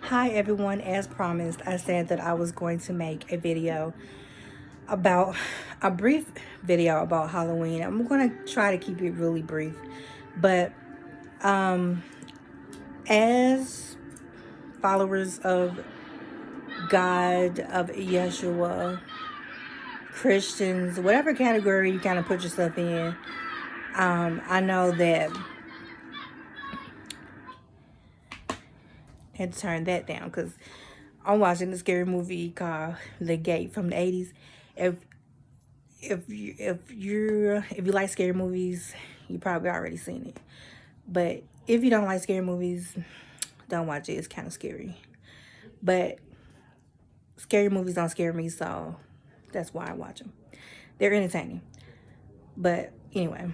Hi everyone, as promised, I said that I was going to make a video about a brief video about Halloween. I'm going to try to keep it really brief, but as followers of God, of Yeshua, Christians, whatever category you kind of put yourself in, I know that, I had to turn that down because I'm watching a scary movie called The Gate from the 80s. If if you like scary movies, you probably already seen it. But if you don't like scary movies, don't watch it. It's kind of scary. But scary movies don't scare me, so that's why I watch them. They're entertaining. But anyway,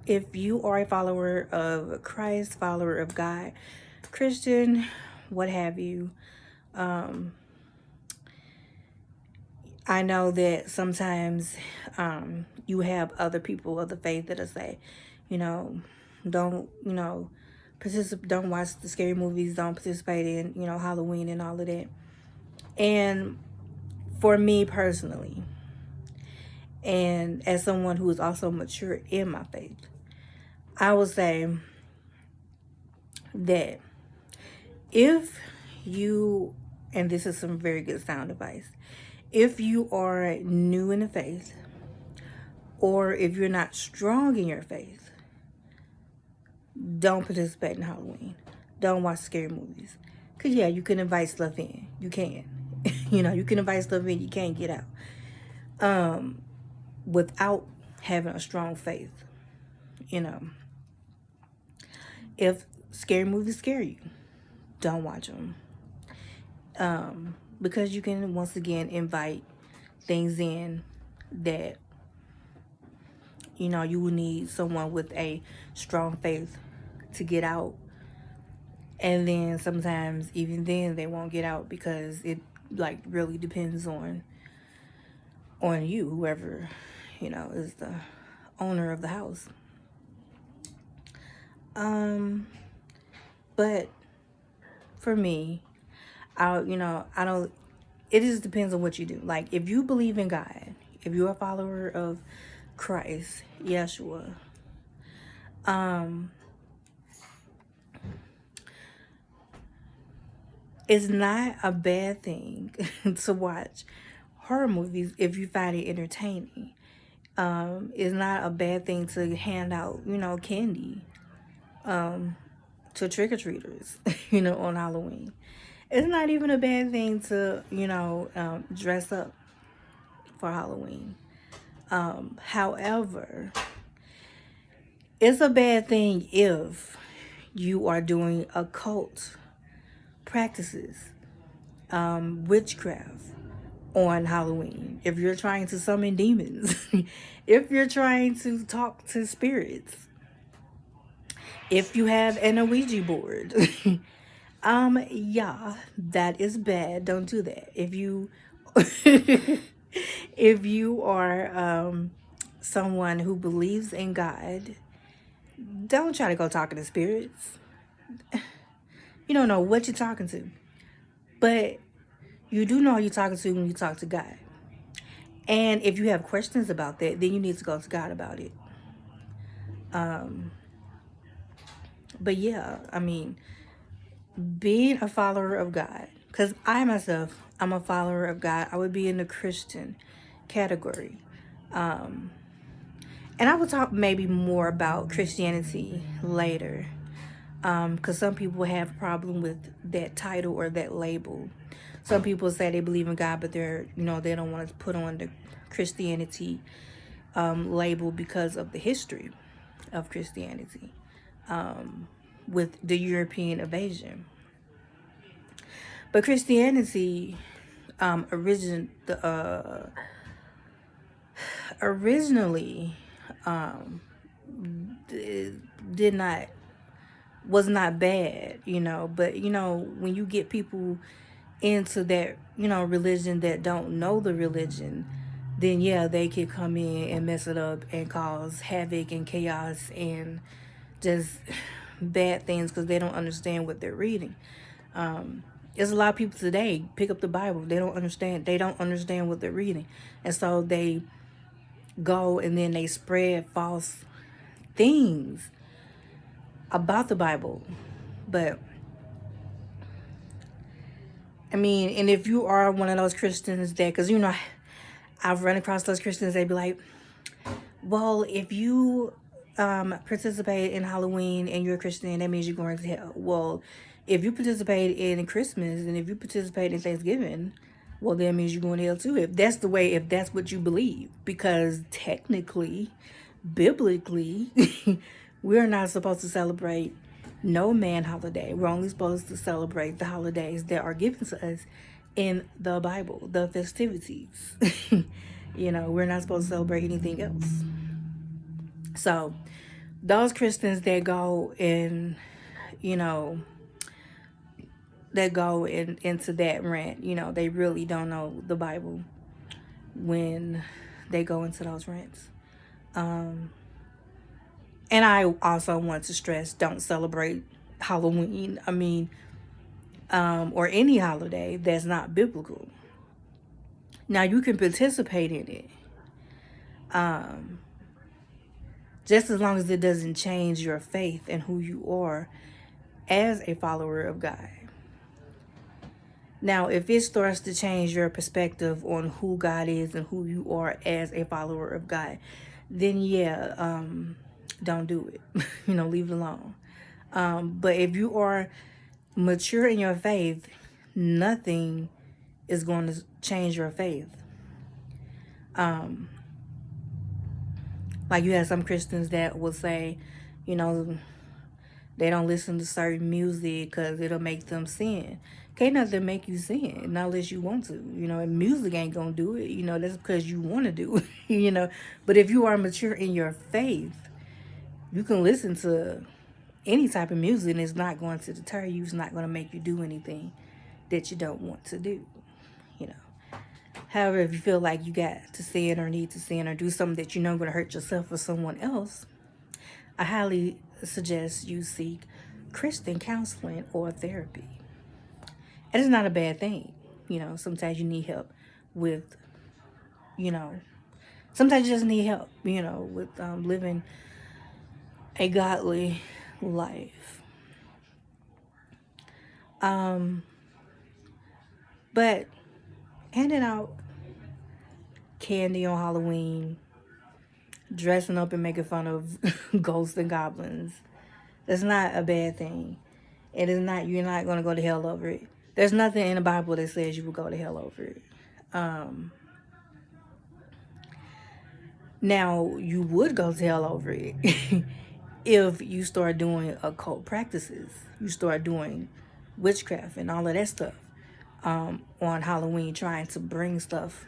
if you are a follower of Christ, follower of God, Christian, what have you, I know that sometimes you have other people of the faith that'll say, you know, don't, don't watch the scary movies, don't participate in, Halloween and all of that. And for me personally, and as someone who is also mature in my faith, I would say that if you, and this is some very good sound advice, if you are new in the faith, or if you're not strong in your faith, don't participate in Halloween. Don't watch scary movies. Because, yeah, you can invite stuff in. You can. You can invite stuff in. You can't get out. Without having a strong faith. If scary movies scare you, don't watch them. Because you can, once again, invite things in that you will need someone with a strong faith to get out. And then sometimes even then they won't get out because it really depends on you, whoever, is the owner of the house. But for me, I don't, it just depends on what you do. Like, if you believe in God, if you're a follower of Christ, Yeshua, it's not a bad thing to watch horror movies if you find it entertaining. It's not a bad thing to hand out, candy to trick-or-treaters, on Halloween. It's not even a bad thing to, dress up for Halloween. However, it's a bad thing if you are doing occult practices, witchcraft on Halloween. If you're trying to summon demons, if you're trying to talk to spirits, if you have an Ouija board, yeah, that is bad. Don't do that. If you, if you are someone who believes in God, don't try to go talking to spirits. You don't know what you're talking to, but you do know who you're talking to when you talk to God. And if you have questions about that, then you need to go to God about it. But yeah, I mean, being a follower of God, because I myself, I'm a follower of God. I would be in the Christian category. And I will talk maybe more about Christianity later, because some people have a problem with that title or that label. Some people say they believe in God, but they don't want to put on the Christianity label because of the history of Christianity with the European invasion. But Christianity originally did not was not bad, but when you get people into that, religion that don't know the religion, then yeah, they could come in and mess it up and cause havoc and chaos and just bad things because they don't understand what they're reading. There's a lot of people today pick up the Bible. They don't understand. They don't understand what they're reading. And so they go and then they spread false things about the Bible. But I mean, and if you are one of those Christians that, because I've run across those Christians, they be like, well, if you participate in Halloween and you're a Christian, that means you're going to hell. Well, if you participate in Christmas and if you participate in Thanksgiving, well, that means you're going to hell too. If that's what you believe. Because technically, biblically, we're not supposed to celebrate no man holiday. We're only supposed to celebrate the holidays that are given to us in the Bible, the festivities. We're not supposed to celebrate anything else. So those Christians that go and, into that rant, they really don't know the Bible when they go into those rants. And I also want to stress, don't celebrate Halloween. Or any holiday that's not biblical. Now you can participate in it. Just as long as it doesn't change your faith and who you are as a follower of God. Now, if it starts to change your perspective on who God is and who you are as a follower of God, then don't do it. Leave it alone. But if you are mature in your faith, nothing is going to change your faith. Like you have some Christians that will say, they don't listen to certain music because it'll make them sin. Can't nothing make you sin, not unless you want to. And music ain't gonna do it. That's because you want to do it. But if you are mature in your faith, you can listen to any type of music and it's not going to deter you. It's not going to make you do anything that you don't want to do. However, if you feel like you got to sin or need to sin or do something that going to hurt yourself or someone else, I highly suggest you seek Christian counseling or therapy. It is not a bad thing. Sometimes you need help with, sometimes you just need help, with living a godly life. But handing out candy on Halloween, dressing up and making fun of ghosts and goblins, that's not a bad thing. It is not, you're not going to go to hell over it. There's nothing in the Bible that says you will go to hell over it. Now, you would go to hell over it if you start doing occult practices. You start doing witchcraft and all of that stuff on Halloween, trying to bring stuff,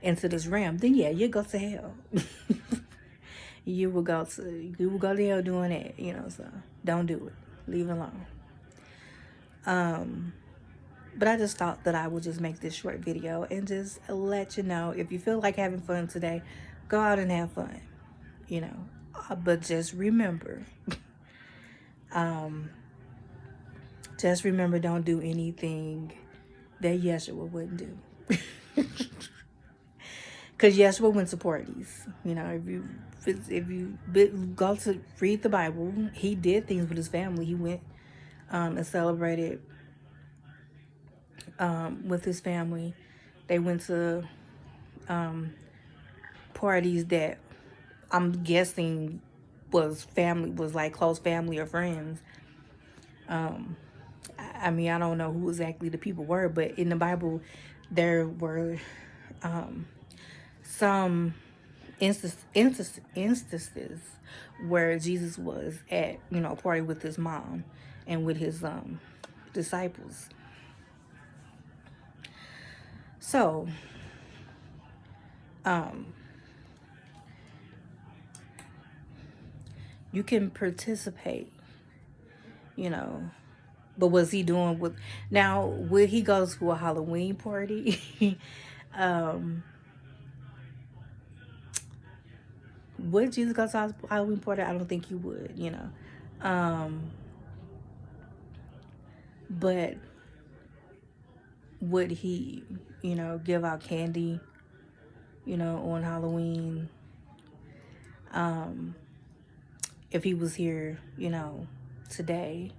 into this realm. Then you go to hell. You will go to hell doing that, so don't do it. Leave it alone. But I just thought that I would just make this short video and just let you know, if you feel like having fun today, go out and have fun, but just remember, don't do anything that Yeshua wouldn't do. Because Yeshua went to parties. If you go to read the Bible, he did things with his family. He went and celebrated with his family. They went to parties that I'm guessing was like close family or friends. I don't know who exactly the people were, but in the Bible there were some instances where Jesus was at a party with his mom and with his disciples. So you can participate, but was he doing with, now would he go to a Halloween party? Would Jesus go to a Halloween party? I don't think he would, Um, but would he, give out candy, on Halloween? Um, if he was here, today.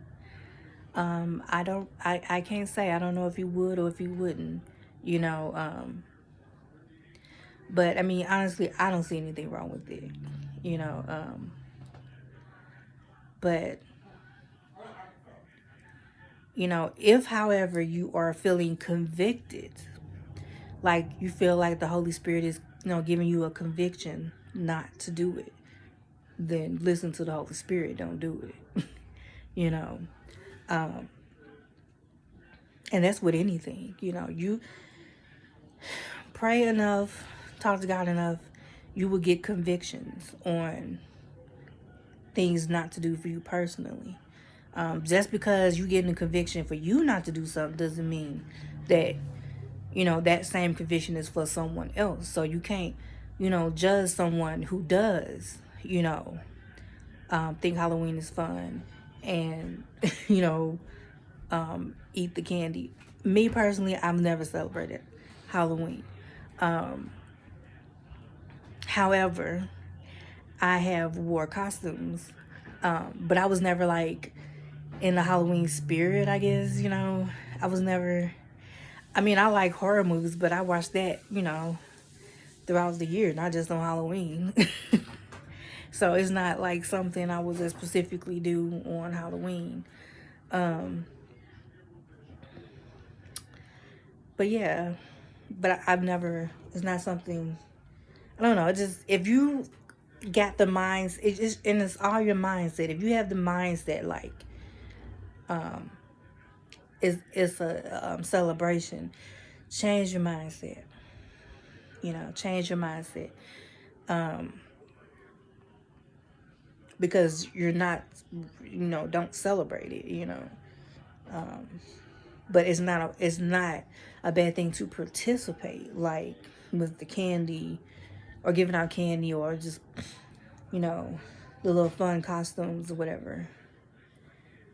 I can't say. I don't know if he would or if he wouldn't, you know. But I mean, honestly, I don't see anything wrong with it, you know. But, if, however, you are feeling convicted, like you feel like the Holy Spirit is, giving you a conviction not to do it, then listen to the Holy Spirit. Don't do it, you know. Um, and that's with anything, you pray enough, talk to God enough, you will get convictions on things not to do for you personally. Just because you getting a conviction for you not to do something doesn't mean that, that same conviction is for someone else. So you can't, judge someone who does, think Halloween is fun and, eat the candy. Me personally, I've never celebrated Halloween. However, I have wore costumes, but I was never like in the Halloween spirit, I guess, I was never, I mean, I like horror movies, but I watch that, throughout the year, not just on Halloween. So it's not like something I would just specifically do on Halloween. But yeah, but I've never, it's not something, I don't know, it just, if you got the minds, it just, and it's all your mindset. If you have the mindset, like, it's a celebration, change your mindset, change your mindset. Because you're not, don't celebrate it, but it's not a bad thing to participate, like with the candy or giving out candy or just, the little fun costumes or whatever.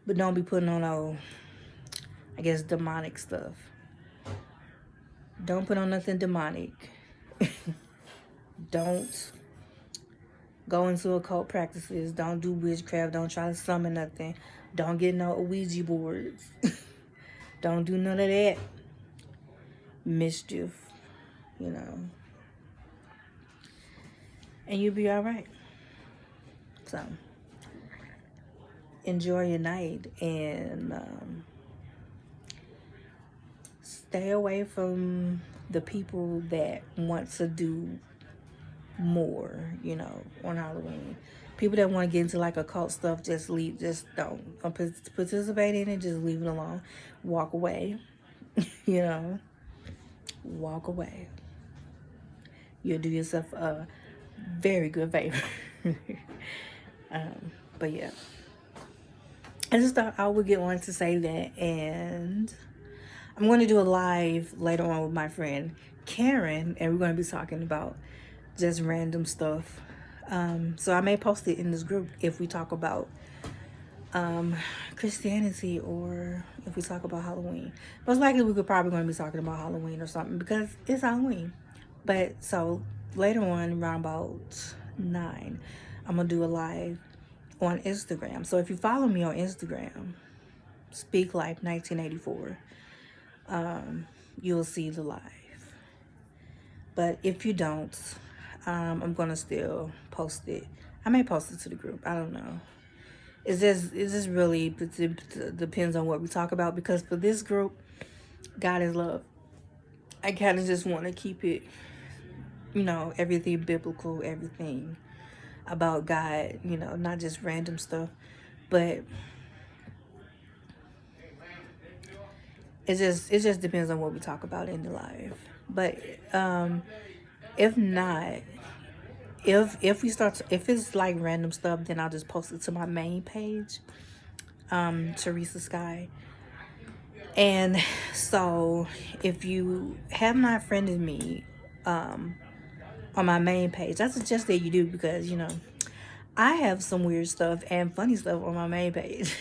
But don't be putting on I guess, demonic stuff. Don't put on nothing demonic. Don't go into occult practices. Don't do witchcraft. Don't try to summon nothing. Don't get no Ouija boards. Don't do none of that mischief, and you'll be all right. So enjoy your night and stay away from the people that want to do more, on Halloween. People that want to get into like occult stuff, just don't participate in it. Just leave it alone. Walk away. Walk away. You'll do yourself a very good favor. But yeah, I just thought I would get on to say that, and I'm going to do a live later on with my friend Karen, and we're going to be talking about just random stuff. So I may post it in this group if we talk about Christianity or if we talk about Halloween. Most likely we could probably going to be talking about Halloween or something because it's Halloween. But so later on, around about 9, I'm going to do a live on Instagram. So if you follow me on Instagram, Speak Life 1984, you'll see the live. But if you don't, I'm gonna still post it. I may post it to the group. I don't know. It just really depends on what we talk about, because for this group, God is love. I kind of just want to keep it, everything biblical, everything about God, not just random stuff, but it just depends on what we talk about in the live. But if not, if we start if it's like random stuff, then I'll just post it to my main page, Teresa Sky. And so if you have not friended me on my main page, I suggest that you do, because I have some weird stuff and funny stuff on my main page.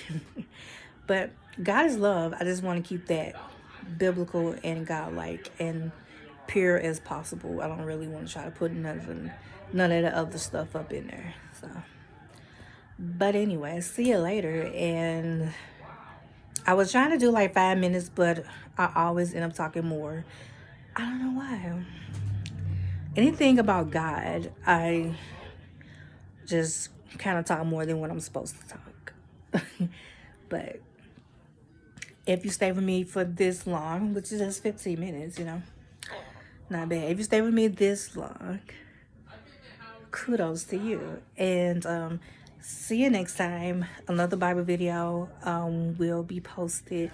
But God is love. I just want to keep that biblical and godlike and pure as possible. I don't really want to try to put none of the other stuff up in there. So, but anyway, see you later. And I was trying to do like 5 minutes, but I always end up talking more. I don't know why. Anything about God, I just kind of talk more than what I'm supposed to talk. But if you stay with me for this long, which is just 15 minutes, not bad. If you stay with me this long, kudos to you. And see you next time. Another Bible video will be posted.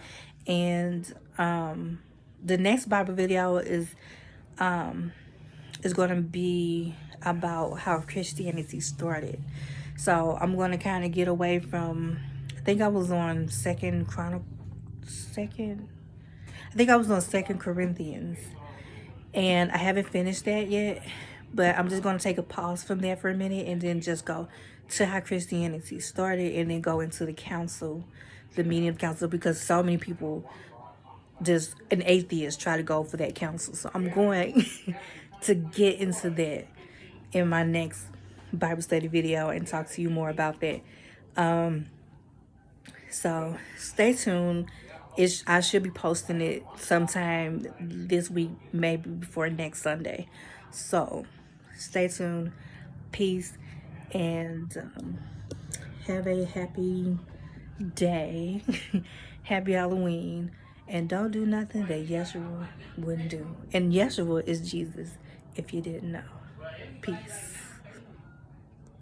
And the next Bible video is going to be about how Christianity started. So I'm going to kind of get away from, I think I was on Second Corinthians, and I haven't finished that yet, but I'm just going to take a pause from there for a minute and then just go to how Christianity started and then go into the meaning of council, because so many people, just an atheist, try to go for that council. So I'm going to get into that in my next Bible study video and talk to you more about that. So stay tuned. I should be posting it sometime this week, maybe before next Sunday. So stay tuned. Peace, and have a happy day. Happy Halloween. And don't do nothing that Yeshua wouldn't do. And Yeshua is Jesus, if you didn't know. Peace.